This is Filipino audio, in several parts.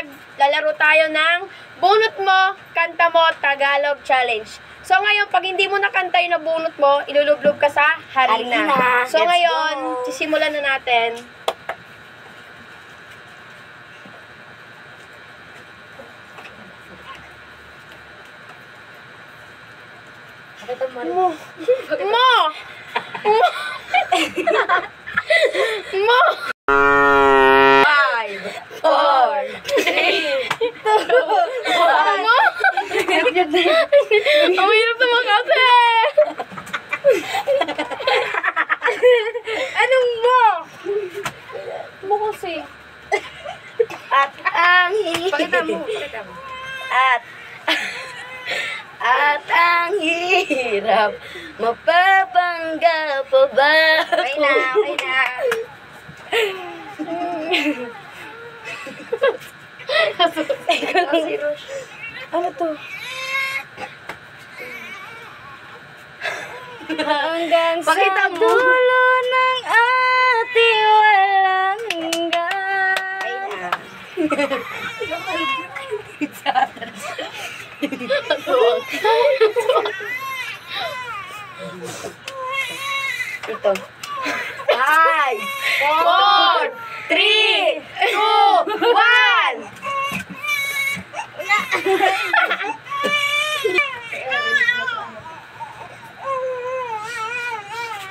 maglalaro tayo ng Bunot Mo, Kanta Mo, Tagalog Challenge. So ngayon, pag hindi mo nakanta yung nabunot mo, ilulublob ka sa harina. So ngayon, sisimulan na natin. Mo! Mo! Mo! 5, 4, 3, 2, 1. Mo! Ang hirap naman kasi! Anong mo? Mo kasi. At ang Pakita mo. At ang hirap, mapapangga pa ba? Okay na, okay na. Ano to? Hanggang sa Pakita mo. dulo ng ating walang hanggan. Ito. 5, 4, 3, 2, 1.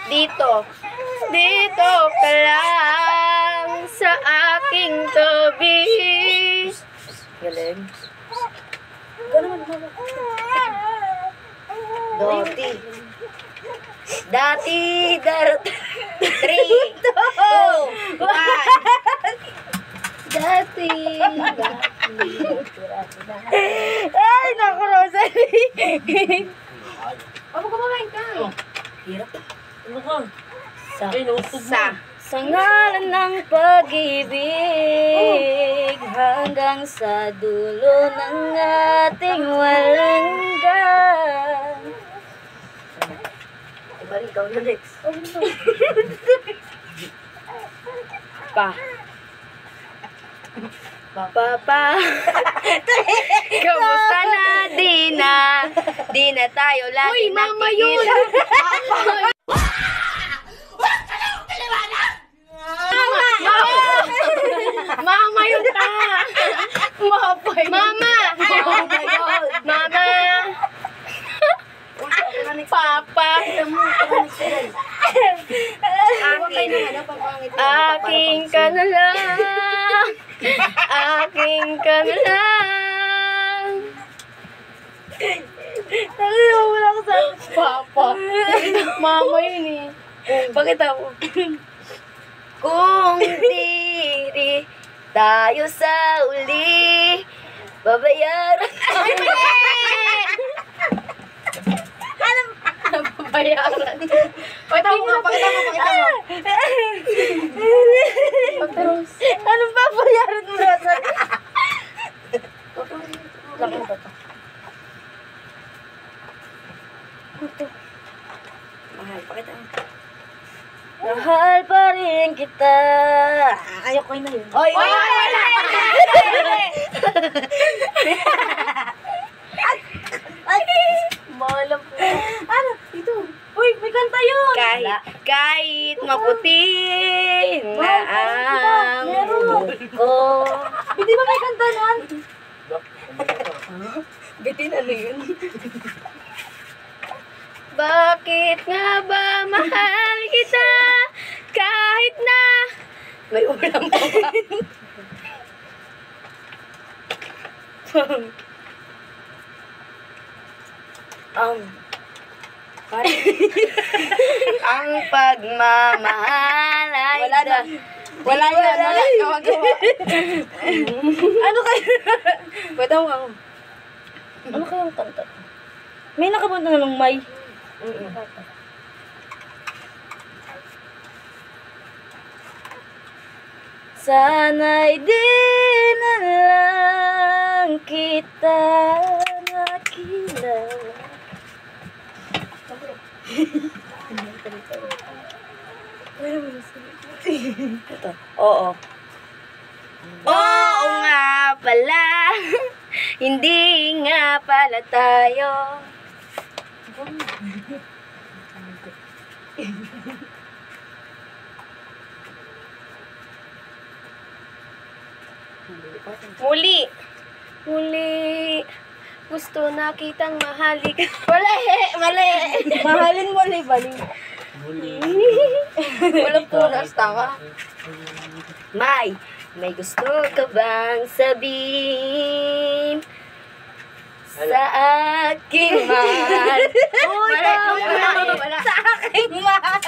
Dito. Dito ka lang sa aking tabi. Galing. Dati, darot. 3, 2, 1. Dati. Ay, naku, Rosalie. Ano kumakain ka? Hirap. Ano ka? Sa ngalan ng pag-ibig, hanggang sa dulo ng ating walang hanggan. Iba rin, ikaw na next. Pa. Kamusta na? Di na tayo lagi Mama yun! Mama yun ta! Mama! Mama! Papa! Aking ka na lang! Aking ka na lang! Wala ko sa Papa! Mama yun eh. Bakit ako? Kung diri tayo sa uli, babayaran Bayaran. Pakita mo. Anong babayaran mo, Rosalie? Laki ba ito? Mahal, pakita mo. Mahal pa rin kita. Ayoko na yun. Oy! Malam po. Ano? Ito. Uy, may kanta yun. Kahit maputi na ang ko. Hindi ba may kanta nun? Bitin, ano yun? Bakit nga ba mahal kita kahit na may ulam pa ba? Ang pagmamahal ay wala yan. Ano kayo? Pwede mo ako. Ano kayang kanta? May nakapunta na ng May. Sana'y di na lang kita nakilala. Ito. Oo. Oo nga pala. Hindi nga pala tayo. Muli. Muli. Gusto na kitang mahalik. Mali. Mahalin mo, bali. Walang punas, tama. May gusto ka bang sabihin sa aking mahal? Wala. Sa aking mahal.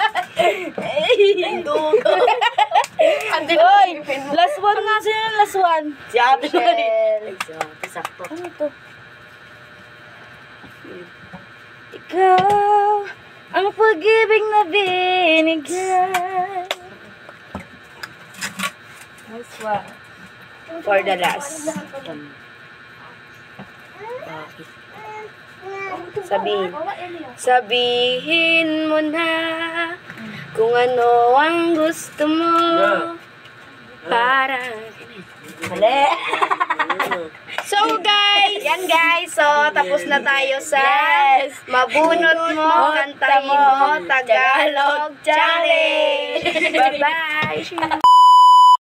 Oy, last one nga sila, last one. Si Ate Michelle. Sakto. Ano to? Ikaw, ang pag-ibig na binigay. Nice one. For the last. Sabihin mo na kung ano ang gusto mo para. Mali. So guys, yan guys. So tapos na tayo sa Mabunot Mo, Kantahin Mo, Tagalog Challenge. Bye-bye.